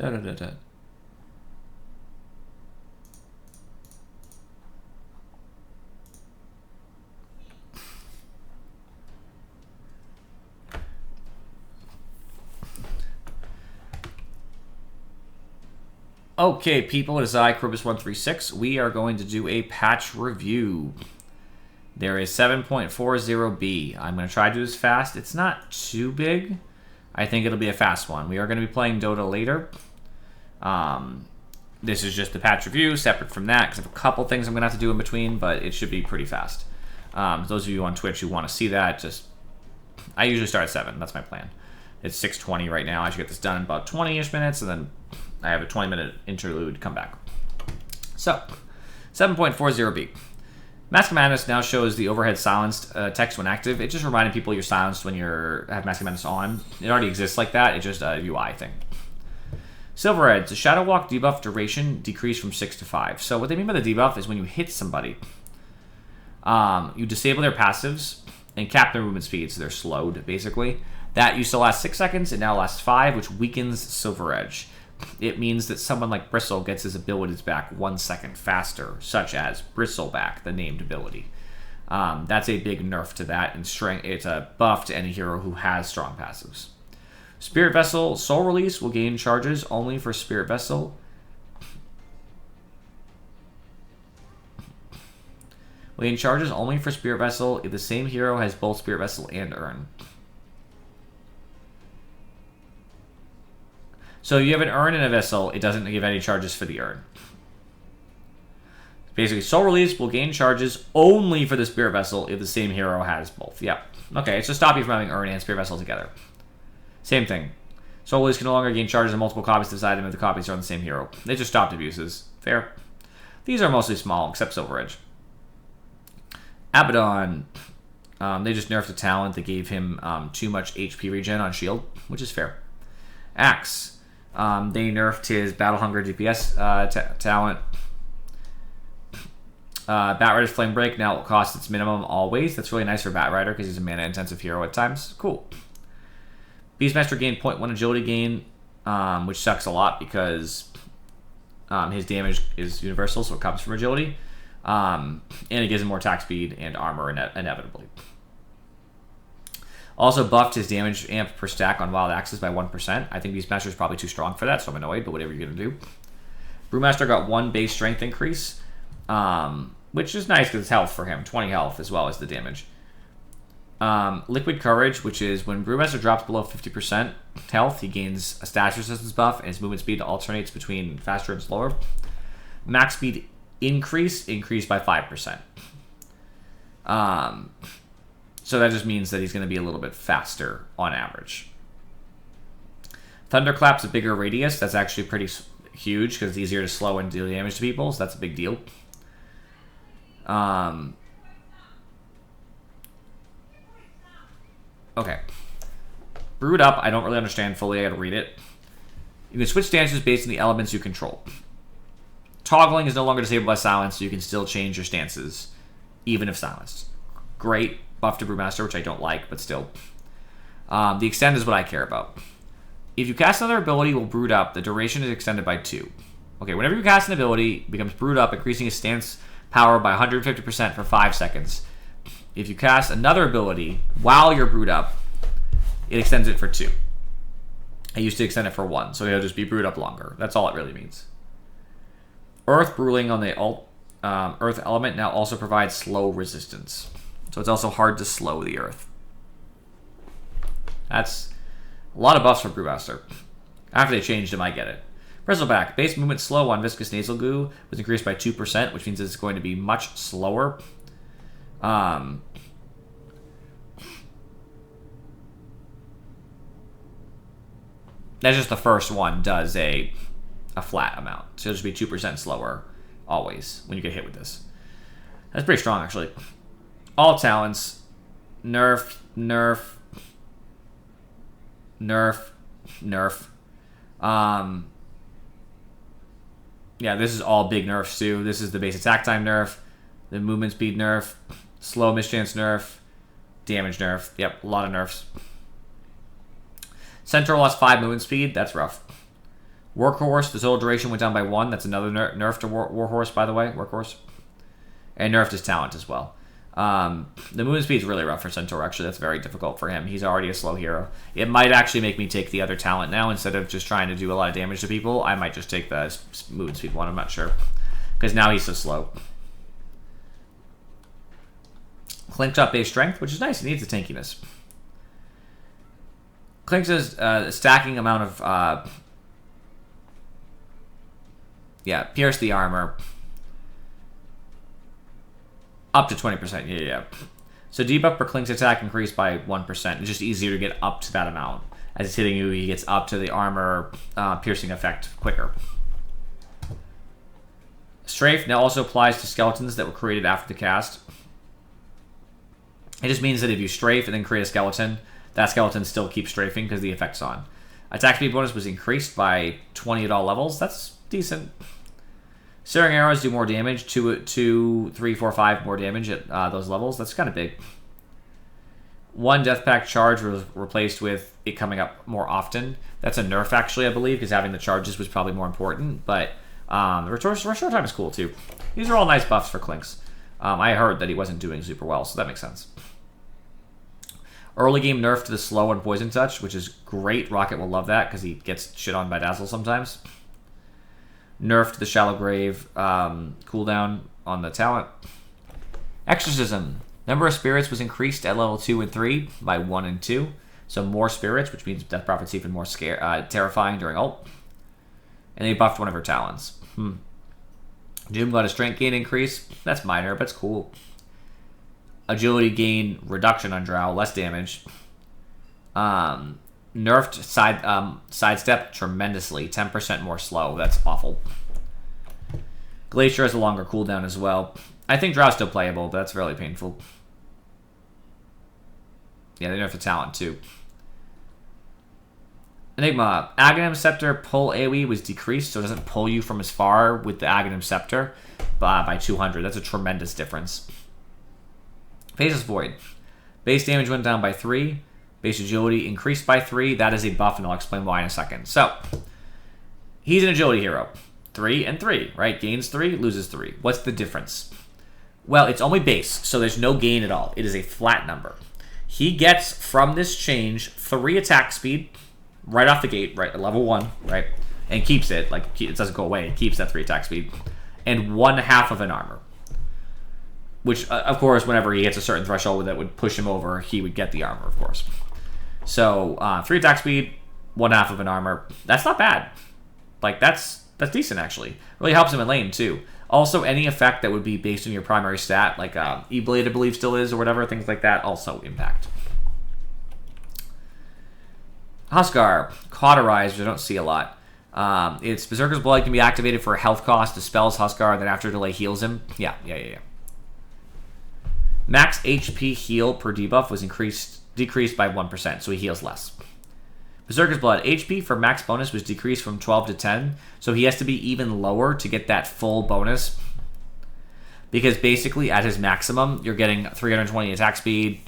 Da, da, da, da. Okay, people, it is I, Krobus136. We are going to do a patch review. There is 7.40b. I'm going to try to do this fast. It's not too big. I think it'll be a fast one. We are going to be playing DotA later. This is just the patch review, separate from that, because I have a couple things I'm going to have to do in between, but it should be pretty fast. Those of you on Twitch who want to see that, I usually start at 7. That's my plan. It's 6:20 right now. I should get this done in about 20-ish minutes, and then I have a 20-minute interlude, come back. So, 7.40b. Mask of Madness now shows the overhead silenced text when active. It just reminded people you're silenced when you have Mask of Madness on. It already exists like that. It's just a UI thing. Silver Edge. The Shadow Walk debuff duration decreased from 6 to 5. So what they mean by the debuff is when you hit somebody, you disable their passives and cap their movement speed, so they're slowed, basically. That used to last 6 seconds, it now lasts 5, which weakens Silver Edge. It means that someone like Bristle gets his abilities back 1 second faster, such as Bristleback, the named ability. That's a big nerf to that, and it's a buff to any hero who has strong passives. Spirit Vessel Soul Release will gain charges only for Spirit Vessel. Will gain charges only for Spirit Vessel if the same hero has both Spirit Vessel and Urn. So you have an Urn and a Vessel, it doesn't give any charges for the Urn. Basically, Soul Release will gain charges only for the Spirit Vessel if the same hero has both. Yep. Okay, it's to stop you from having Urn and Spirit Vessel together. Same thing. Soul Release can no longer gain charges on multiple copies of this item if the copies are on the same hero. They just stopped abuses. Fair. These are mostly small, except Silver Edge. Abaddon. They just nerfed a talent that gave him too much HP regen on shield, which is fair. Axe. They nerfed his Battle Hunger DPS talent. Batrider's Flame Break now costs its minimum always. That's really nice for Batrider because he's a mana-intensive hero at times. Cool. Beastmaster gained 0.1 agility gain, which sucks a lot because his damage is universal, so it comes from agility. And it gives him more attack speed and armor inevitably. Also buffed his damage amp per stack on Wild Axes by 1%. I think Beastmaster is probably too strong for that, so I'm annoyed, but whatever you're going to do. Brewmaster got 1 base strength increase, which is nice because it's health for him. 20 health as well as the damage. Liquid Courage, which is when Brewmaster drops below 50% health, he gains a status resistance buff, and his movement speed alternates between faster and slower. Max speed increased by 5%. So that just means that he's going to be a little bit faster on average. Thunderclap's a bigger radius. That's actually pretty huge because it's easier to slow and deal damage to people, so that's a big deal. Okay. Brewed Up, I don't really understand fully. I gotta read it. You can switch stances based on the elements you control. Toggling is no longer disabled by silence, so you can still change your stances, even if silenced. Great buff to Brewmaster, which I don't like, but still. The extend is what I care about. If you cast another ability while Brewed Up, the duration is extended by 2. Okay, whenever you cast an ability, it becomes Brewed Up, increasing his stance power by 150% for 5 seconds. If you cast another ability while you're Brewed Up, it extends it for 2. I used to extend it for 1, so it'll just be Brewed Up longer. That's all it really means. Earth Brewing on the Earth element now also provides slow resistance. So it's also hard to slow the Earth. That's a lot of buffs for Brewmaster. After they changed him, I get it. Bristleback. Base movement slow on Viscous Nasal Goo was increased by 2%, which means it's going to be much slower. That's just the first one does a flat amount. So it'll just be 2% slower always when you get hit with this. That's pretty strong, actually. All talents. Nerf, nerf, nerf, nerf. Yeah, this is all big nerfs too. This is the base attack time nerf, the movement speed nerf, slow mischance nerf, damage nerf. Yep, a lot of nerfs. Centaur lost 5 movement speed. That's rough. Workhorse, the total duration went down by 1. That's another nerf to Warhorse, by the way. Workhorse. And nerfed his talent as well. The movement speed is really rough for Centaur, actually. That's very difficult for him. He's already a slow hero. It might actually make me take the other talent now. Instead of just trying to do a lot of damage to people, I might just take the movement speed one. I'm not sure. Because now he's so slow. Clink's up base strength, which is nice. He needs the tankiness. Clink's a stacking amount of... pierce the armor. Up to 20%, yeah. So debuff per Clink's attack increased by 1%. It's just easier to get up to that amount. As he's hitting you, he gets up to the armor piercing effect quicker. Strafe now also applies to skeletons that were created after the cast. It just means that if you strafe and then create a skeleton, that skeleton still keeps strafing because the effect's on. Attack speed bonus was increased by 20 at all levels. That's decent. Searing arrows do more damage, 2, 3, 4, 5 more damage at those levels. That's kind of big. 1 Death Pact charge was replaced with it coming up more often. That's a nerf, actually, I believe, because having the charges was probably more important. But the restore time is cool, too. These are all nice buffs for Clinks. I heard that he wasn't doing super well, so that makes sense. Early game nerf to the slow and poison touch, which is great. Rocket will love that because he gets shit on by Dazzle sometimes. Nerf to the shallow grave cooldown on the talent. Exorcism. Number of spirits was increased at level 2 and 3 by 1 and 2. So more spirits, which means Death Prophet's even more terrifying during ult. And they buffed one of her talents. Doom got a strength gain increase. That's minor, but it's cool. Agility gain reduction on Drow, less damage. Nerfed sidestep tremendously, 10% more slow. That's awful. Glacier has a longer cooldown as well. I think Drow's still playable, but that's really painful. Yeah, they nerfed the talent too. Enigma. Aghanim Scepter pull AoE was decreased, so it doesn't pull you from as far with the Aghanim Scepter by 200. That's a tremendous difference. Phaseless Void. Base damage went down by 3. Base agility increased by 3. That is a buff, and I'll explain why in a second. So, he's an agility hero. 3 and 3, right? Gains 3, loses 3. What's the difference? Well, it's only base, so there's no gain at all. It is a flat number. He gets, from this change, 3 attack speed right off the gate, right, at level 1, right? And keeps it. Like, it doesn't go away. It keeps that 3 attack speed. And 1/2 of an armor. Which, of course, whenever he hits a certain threshold that would push him over, he would get the armor, of course. So, 3 attack speed, 1/2 of an armor. That's not bad. Like, that's decent, actually. Really helps him in lane, too. Also, any effect that would be based on your primary stat, like E-Blade, I believe, still is, or whatever, things like that, also impact. Huskar. Cauterize, which I don't see a lot. It's Berserker's Blood can be activated for a health cost, dispels Huskar, then after delay heals him. Yeah. Max HP heal per debuff was decreased by 1%, so he heals less. Berserker's Blood. HP for max bonus was decreased from 12 to 10, so he has to be even lower to get that full bonus. Because basically, at his maximum, you're getting 320 attack speed,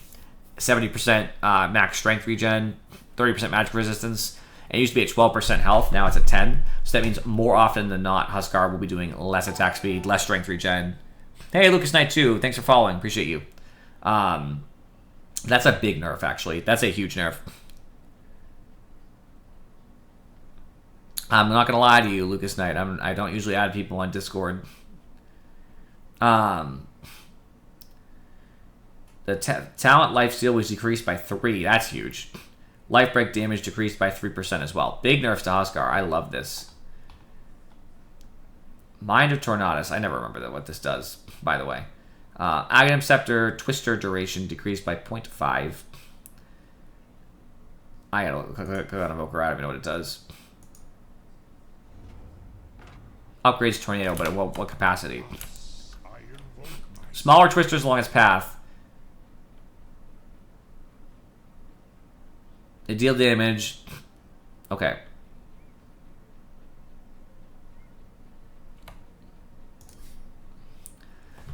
70% max strength regen, 30% magic resistance, and it used to be at 12% health, now it's at 10. So that means more often than not, Huskar will be doing less attack speed, less strength regen. Hey, Lucas Knight 2, thanks for following, appreciate you. That's a big nerf, actually. That's a huge nerf. I'm not going to lie to you, Lucas Knight. I don't usually add people on Discord. The talent lifesteal was decreased by 3. That's huge. Life break damage decreased by 3% as well. Big nerfs to Huskar. I love this. Mind of Tornadus. I never remember what this does, by the way. Aghanim Scepter Twister duration decreased by 0.5. I gotta click on Evoker. I don't even know what it does. Upgrades Tornado, but at what capacity? Smaller twisters along its path. They deal damage. Okay.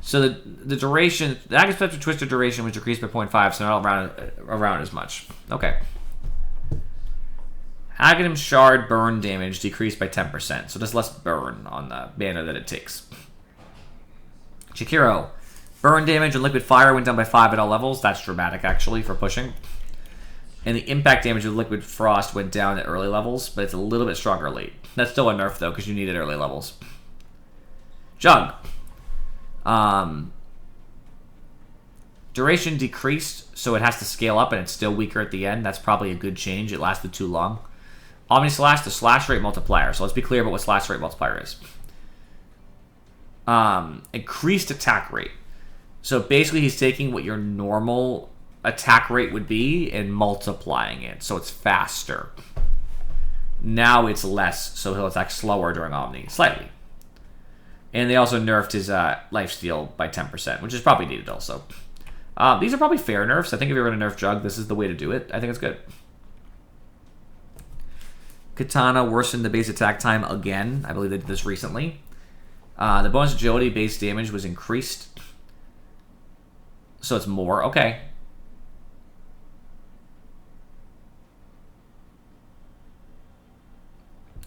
So the duration, the Aghanim Scepter Twister duration was decreased by 0.5, so not around as much. Okay. Aghanim Shard burn damage decreased by 10%, so there's less burn on the mana that it takes. Chikiro. Burn damage and liquid fire went down by 5 at all levels. That's dramatic, actually, for pushing. And the impact damage of liquid frost went down at early levels, but it's a little bit stronger late. That's still a nerf, though, because you need it early levels. Jug. Duration decreased, so it has to scale up, and it's still weaker at the end. That's probably a good change. It lasted too long. Omni Slash, the slash rate multiplier. So let's be clear about what slash rate multiplier is. Increased attack rate. So basically, he's taking what your normal attack rate would be and multiplying it, so it's faster. Now it's less, so he'll attack slower during Omni, slightly. And they also nerfed his lifesteal by 10%, which is probably needed also. These are probably fair nerfs. I think if you're going to nerf Jug, this is the way to do it. I think it's good. Katana worsened the base attack time again. I believe they did this recently. The bonus agility base damage was increased. So it's more. Okay.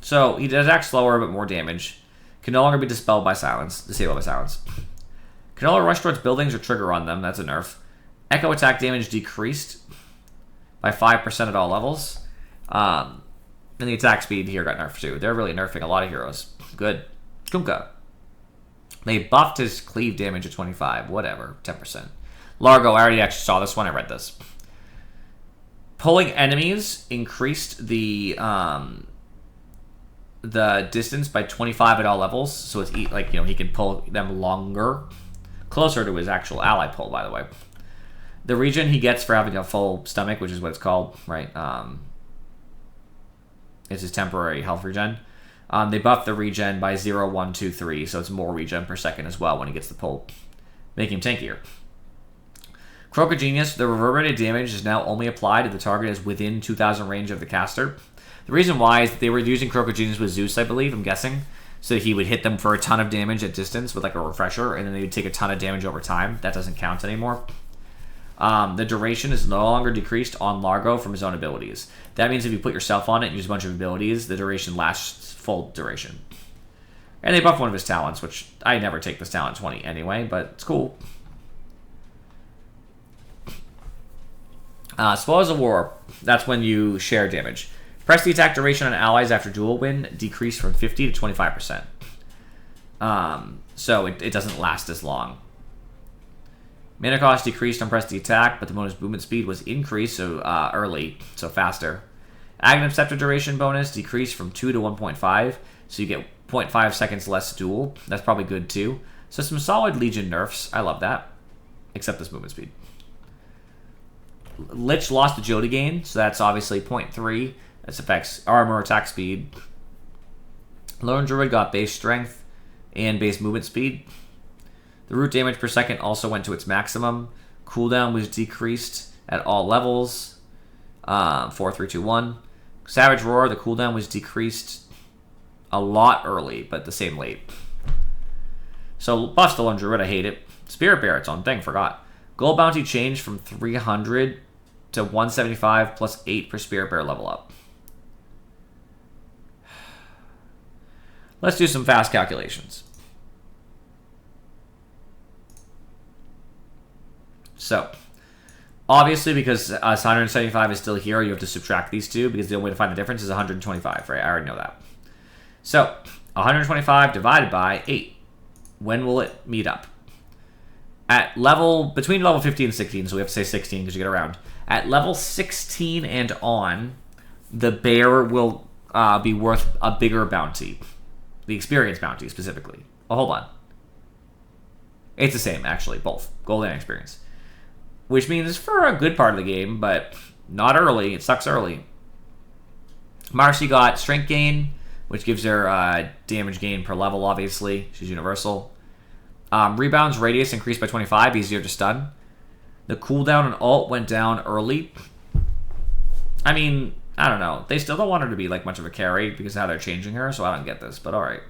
So he does act slower, but more damage. Can no longer be dispelled by silence. Disabled by silence. Can no longer rush towards buildings or trigger on them. That's a nerf. Echo attack damage decreased by 5% at all levels. And the attack speed here got nerfed too. They're really nerfing a lot of heroes. Good. Kunkka. They buffed his cleave damage at 25. Whatever. 10%. Largo, I already actually saw this one. I read this. Pulling enemies increased the distance by 25 at all levels. So it's like, he can pull them longer. Closer to his actual ally pull, by the way. The regen he gets for having a full stomach, which is what it's called, right? It's his temporary health regen. They buffed the regen by 0, 1, 2, 3, so it's more regen per second as well when he gets the pull, making him tankier. Croca Genius, the reverberated damage is now only applied if the target is within 2,000 range of the caster. The reason why is that they were using Croca Genius with Zeus, I believe, I'm guessing. So he would hit them for a ton of damage at distance with like a refresher, and then they would take a ton of damage over time. That doesn't count anymore. The duration is no longer decreased on Largo from his own abilities. That means if you put yourself on it and use a bunch of abilities, the duration lasts full duration. And they buffed one of his talents, which I never take this talent 20 anyway, but it's cool. Spoils of War, that's when you share damage. Press the attack duration on allies after duel win decreased from 50 to 25%. So it doesn't last as long. Mana cost decreased on press the attack, but the bonus movement speed was increased so early, so faster. Aghanim Scepter duration bonus decreased from 2 to 1.5, so you get 0.5 seconds less duel. That's probably good too. So some solid Legion nerfs. I love that. Except this movement speed. Lich lost agility gain, so that's obviously 0.3. This affects armor, attack speed. Lone Druid got base strength and base movement speed. The root damage per second also went to its maximum. Cooldown was decreased at all levels. 4, 3, 2, 1. Savage Roar, the cooldown was decreased a lot early, but the same late. So buffs the Lone Druid, I hate it. Spirit Bear, its own thing, forgot. Gold bounty changed from 300 to 175 plus 8 per Spirit Bear level up. Let's do some fast calculations. So, obviously, because 175 is still here, you have to subtract these two, because the only way to find the difference is 125, right? I already know that. So, 125 divided by 8. When will it meet up? At between level 15 and 16, so we have to say 16 because you get around. At level 16 and on, the bear will be worth a bigger bounty. The experience bounty, specifically. Oh, hold on. It's the same, actually, both. Gold and experience. Which means for a good part of the game, but not early. It sucks early. Marcy got strength gain, which gives her damage gain per level, obviously. She's universal. Rebounds radius increased by 25, easier to stun. The cooldown and ult went down early. I mean, I don't know. They still don't want her to be like much of a carry because of how they're changing her, so I don't get this, but alright.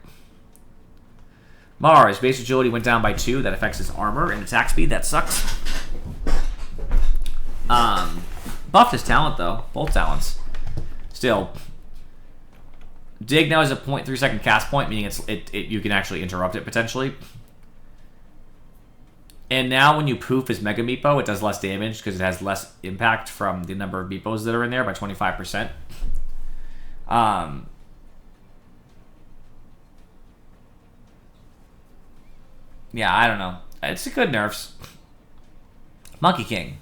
Mars, base agility went down by 2. That affects his armor and attack speed. That sucks. Buffed his talent, though. Both talents. Still, Dig now is a 0.3 second cast point, meaning you can actually interrupt it potentially. And now when you poof his Mega Meepo, it does less damage because it has less impact from the number of Meepos that are in there by 25%. Yeah, I don't know. It's a good nerfs. Monkey King.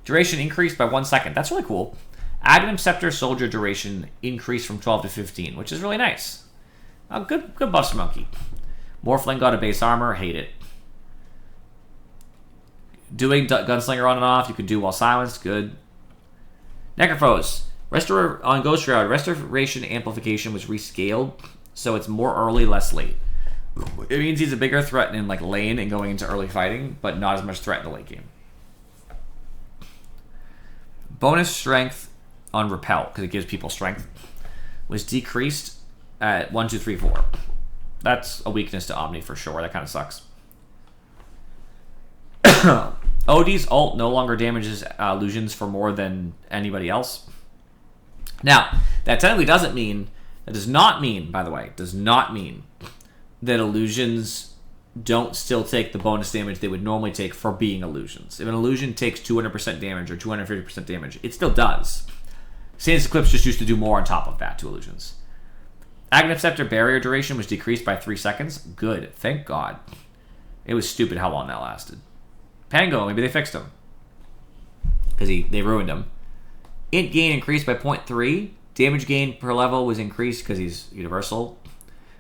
Duration increased by 1 second. That's really cool. Aghanim Scepter Soldier duration increased from 12 to 15, which is really nice. Good buffs for Monkey. Morphling got a base armor. Hate it. Doing Gunslinger on and off. You can do while silenced. Good. Necrophos. On Ghost Shroud, Restoration Amplification was rescaled, so it's more early, less late. It means he's a bigger threat in like lane and going into early fighting, but not as much threat in the late game. Bonus strength on Repel, because it gives people strength, was decreased at 1, 2, 3, 4. That's a weakness to Omni for sure. That kind of sucks. OD's ult no longer damages illusions for more than anybody else. Now, that technically does not mean, by the way, does not mean that illusions don't still take the bonus damage they would normally take for being illusions. If an illusion takes 200% damage or 250% damage, it still does. Saint's Eclipse just used to do more on top of that to illusions. Aghanim Scepter barrier duration was decreased by 3 seconds. Good, thank God. It was stupid how long that lasted. Pango, maybe they fixed him. Because they ruined him. Int gain increased by 0.3. Damage gain per level was increased because he's universal.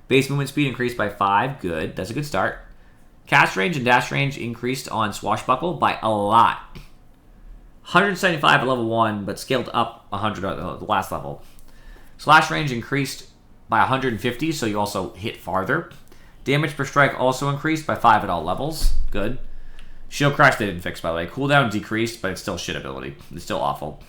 Base movement speed increased by 5. Good. That's a good start. Cast range and dash range increased on Swashbuckle by a lot. 175 at level 1, but scaled up 100 at the last level. Slash range increased by 150, so you also hit farther. Damage per strike also increased by 5 at all levels. Good. Shield Crash they didn't fix, by the way. Cooldown decreased, but it's still shit ability. It's still awful.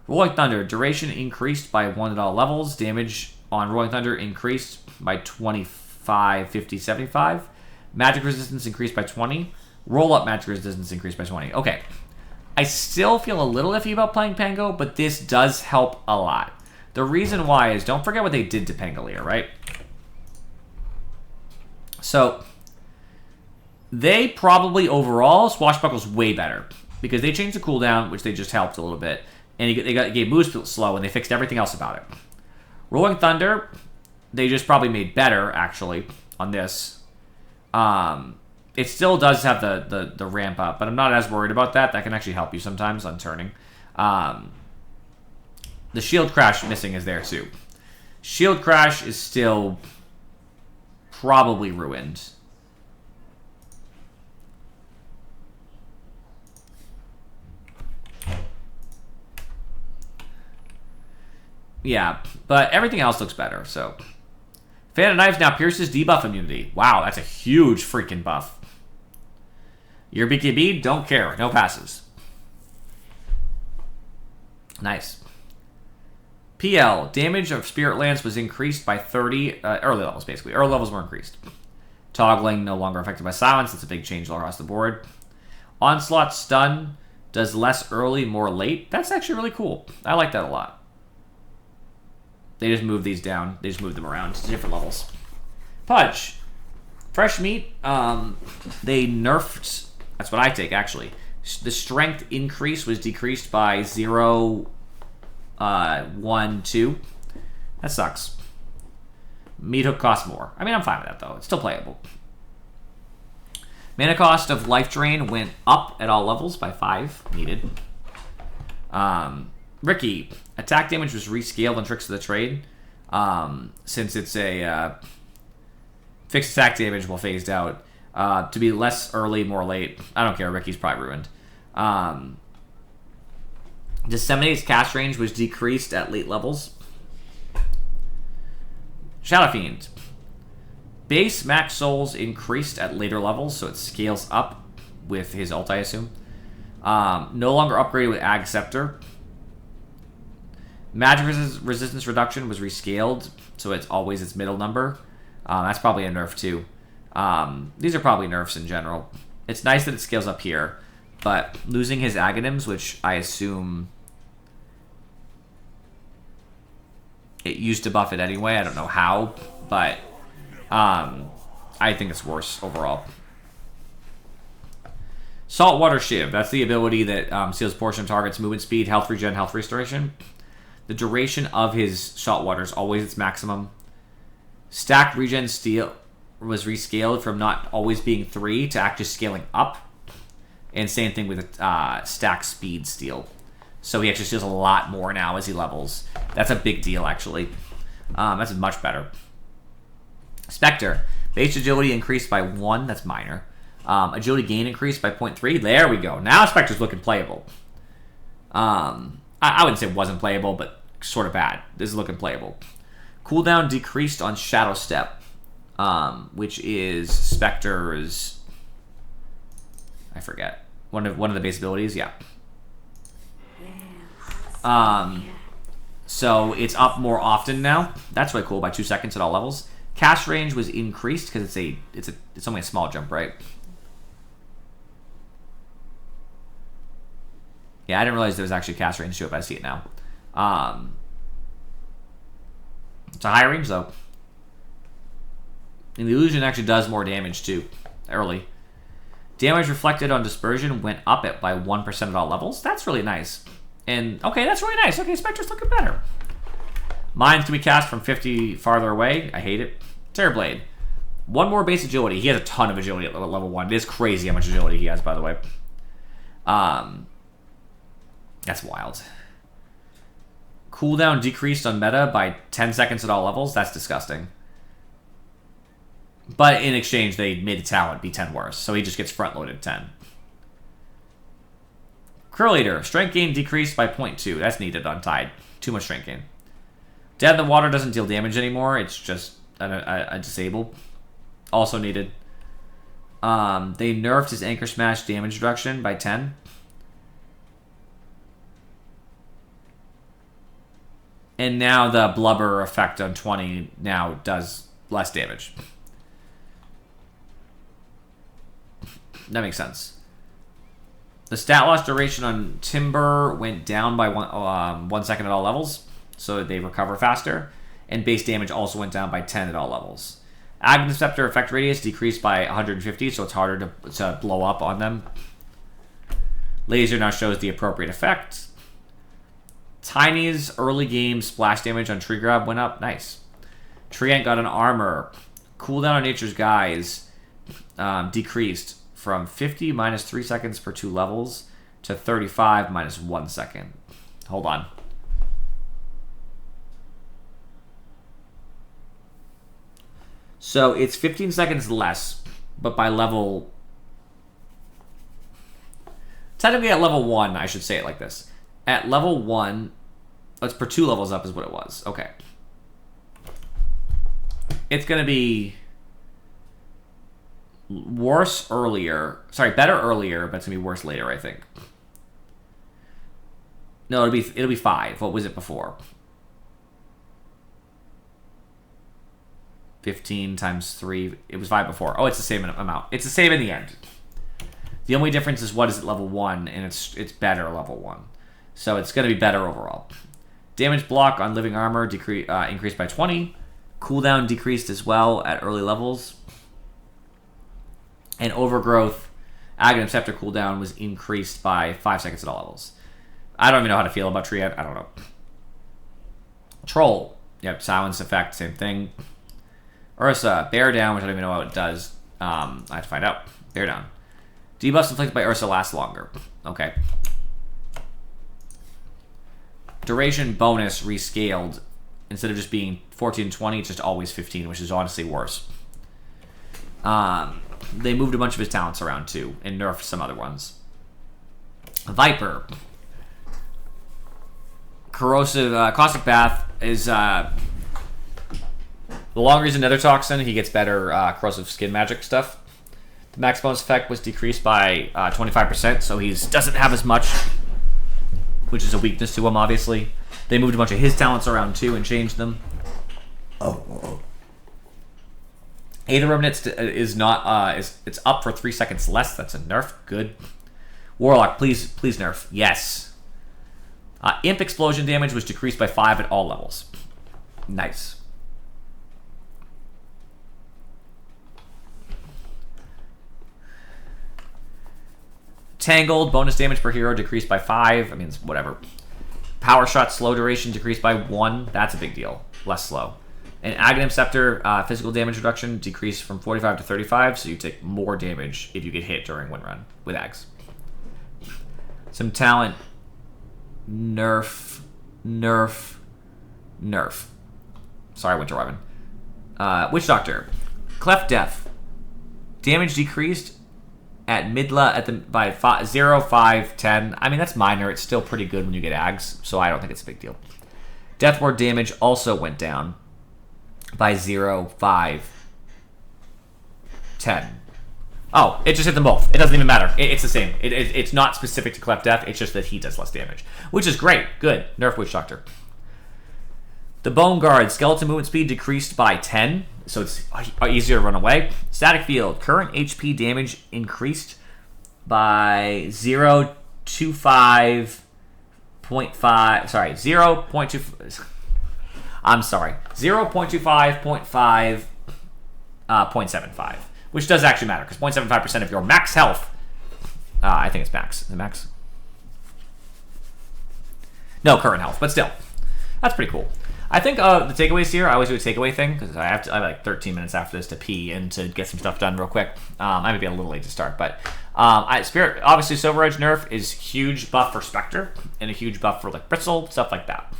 Rolling Thunder. Duration increased by 1 at all levels. Damage on Rolling Thunder increased by 25, 50, 75. Magic resistance increased by 20. Roll-up magic resistance increased by 20. Okay. I still feel a little iffy about playing Pango, but this does help a lot. The reason why is, don't forget what they did to Pangolier, right? So, they probably overall, Swashbuckle's way better. Because they changed the cooldown, which they just helped a little bit. And they gave moves slow, and they fixed everything else about it. Rolling Thunder, they just probably made better, actually, on this. It still does have the ramp up, but I'm not as worried about that. That can actually help you sometimes on turning. The Shield Crash missing is there, too. Shield Crash is still probably ruined. Yeah, but everything else looks better, so. Fan of Knives now pierces debuff immunity. Wow, that's a huge freaking buff. Your BKB, don't care. No passes. Nice. PL, damage of Spirit Lance was increased by 30, early levels, basically. Early levels were increased. Toggling, no longer affected by silence. That's a big change all across the board. Onslaught Stun does less early, more late. That's actually really cool. I like that a lot. They just move these down. They just move them around to different levels. Pudge. Fresh meat. They nerfed. That's what I take, actually. The strength increase was decreased by 0, 1, 2. That sucks. Meat hook costs more. I mean, I'm fine with that, though. It's still playable. Mana cost of Life Drain went up at all levels by 5. Needed. Ricky. Attack damage was rescaled on Tricks of the Trade. Since it's a fixed attack damage will phased out. To be less early, more late. I don't care. Ricky's probably ruined. Disseminate's cast range was decreased at late levels. Shadow Fiend. Base max souls increased at later levels, so it scales up with his ult, I assume. No longer upgraded with Ag Scepter. Magic resistance reduction was rescaled, so it's always its middle number. That's probably a nerf too. These are probably nerfs in general. It's nice that it scales up here, but losing his Aghanims, which I assume It used to buff it anyway. I don't know how, but I think it's worse overall. Saltwater Shiv. That's the ability that steals portion of target's movement speed, health regen, health restoration. The duration of his saltwater is always its maximum. Stack regen steal was rescaled from not always being 3 to actually scaling up. And same thing with stack speed steal. So he actually steals a lot more now as he levels. That's a big deal, actually. That's much better. Spectre. Base agility increased by 1. That's minor. Agility gain increased by 0.3. There we go. Now Spectre's looking playable. I wouldn't say it wasn't playable, but sort of bad. This is looking playable. Cooldown decreased on Shadow Step, which is Spectre's... I forget. One of the base abilities, yeah. So it's up more often now. That's really cool, by 2 seconds at all levels. Cast range was increased because it's only a small jump, right? Yeah, I didn't realize there was actually cast range to it, but I see it now. It's a high range though. And the illusion actually does more damage too, early. Damage reflected on dispersion went up by 1% at all levels. That's really nice. And, okay, that's really nice. Okay, Spectre's looking better. Mines can be cast from 50 farther away. I hate it. Terrorblade. 1 more base agility. He has a ton of agility at level 1. It is crazy how much agility he has, by the way. That's wild. Cooldown decreased on meta by 10 seconds at all levels. That's disgusting. But in exchange, they made the talent be 10 worse. So he just gets front-loaded 10. Curlator. Strength gain decreased by 0.2. That's needed on Tide. Too much strength gain. Dead in the water doesn't deal damage anymore. It's just a disable. Also needed. They nerfed his Anchor Smash damage reduction by 10. And now the Blubber effect on 20 now does less damage. That makes sense. The stat loss duration on Timber went down by 1 second at all levels, so they recover faster. And base damage also went down by 10 at all levels. Aghanim Scepter effect radius decreased by 150, so it's harder to blow up on them. Laser now shows the appropriate effect. Tiny's early game splash damage on Tree Grab went up. Nice. Treant got an armor. Cooldown on Nature's Guise decreased from 50 minus 3 seconds per 2 levels to 35 minus 1 second. Hold on. So it's 15 seconds less, but by level... Technically at level 1, I should say it like this. At level 1, let's per 2 levels up is what it was. Okay. It's going to be worse earlier. Sorry, better earlier, but it's going to be worse later, I think. No, it'll be 5. What was it before? 15 times 3. It was 5 before. Oh, it's the same amount. It's the same in the end. The only difference is what is at level 1, and it's better level 1. So it's going to be better overall. Damage block on living armor increased by 20. Cooldown decreased as well at early levels. And overgrowth, Aghanim Scepter cooldown was increased by 5 seconds at all levels. I don't even know how to feel about Treant. I don't know. Troll. Yep, silence effect, same thing. Ursa, bear down, which I don't even know what it does. I have to find out. Bear down. Debuffs inflicted by Ursa last longer. Okay. Duration bonus rescaled. Instead of just being 14 and 20, it's just always 15, which is honestly worse. They moved a bunch of his talents around too, and nerfed some other ones. Viper. Corrosive, Caustic Bath is, the longer he's another toxin, he gets better corrosive skin magic stuff. The max bonus effect was decreased by 25%, so he doesn't have as much, which is a weakness to him, obviously. They moved a bunch of his talents around too and changed them. Aether Remnant is not it's up for 3 seconds less. That's a nerf. Good. Warlock, please nerf. Yes. Imp explosion damage was decreased by 5 at all levels. Nice. Tangled, bonus damage per hero decreased by 5. I mean, it's whatever. Power Shot, slow duration decreased by 1. That's a big deal. Less slow. And Aghanim Scepter, physical damage reduction decreased from 45 to 35, so you take more damage if you get hit during Wind Run with Ags. Some talent. Nerf. Sorry, Winter Wyvern. Witch Doctor. Cleft Death. Damage decreased at Midla by 0, 5, 10. I mean, that's minor. It's still pretty good when you get Ags, so I don't think it's a big deal. Death Ward damage also went down by 0, 5, 10. Oh, it just hit them both. It doesn't even matter. It's the same. It's not specific to Cleft Death. It's just that he does less damage, which is great. Good. Nerf Witch Doctor. The Bone Guard, skeleton movement speed decreased by 10, so it's easier to run away. Static Field, current HP damage increased by 0.25.5. Sorry, 0.2. I'm sorry, 0.25.5, 0.75, which does actually matter because 0.75% of your max health. I think it's max. Is it max? No, current health, but still, that's pretty cool. I think the takeaways here, I always do a takeaway thing because I have like 13 minutes after this to pee and to get some stuff done real quick. I might be a little late to start, but Spirit, obviously Silver Edge nerf is huge buff for Spectre and a huge buff for like Bristle, stuff like that.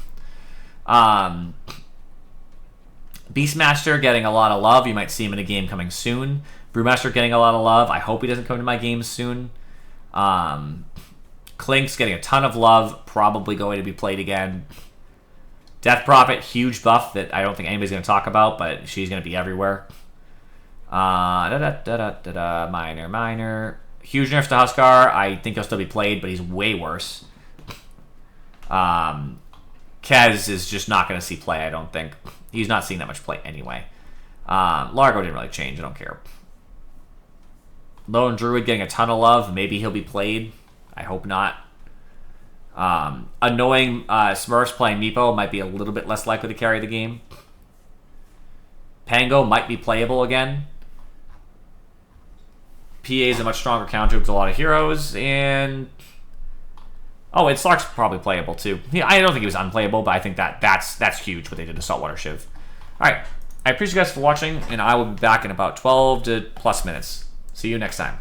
Beastmaster getting a lot of love. You might see him in a game coming soon. Brewmaster getting a lot of love. I hope he doesn't come to my games soon. Klink's getting a ton of love. Probably going to be played again. Death Prophet, huge buff that I don't think anybody's going to talk about, but she's going to be everywhere. Minor. Huge nerfs to Huskar. I think he'll still be played, but he's way worse. Kez is just not going to see play, I don't think. He's not seeing that much play anyway. Largo didn't really change. I don't care. Lone Druid getting a ton of love. Maybe he'll be played. I hope not. Annoying Smurfs playing Meepo might be a little bit less likely to carry the game. Pango might be playable again. PA is a much stronger counter with a lot of heroes, and and Slark's probably playable too. I don't think he was unplayable, but I think that's huge what they did to Saltwater Shiv. Alright, I appreciate you guys for watching, and I will be back in about 12 to plus minutes. See you next time.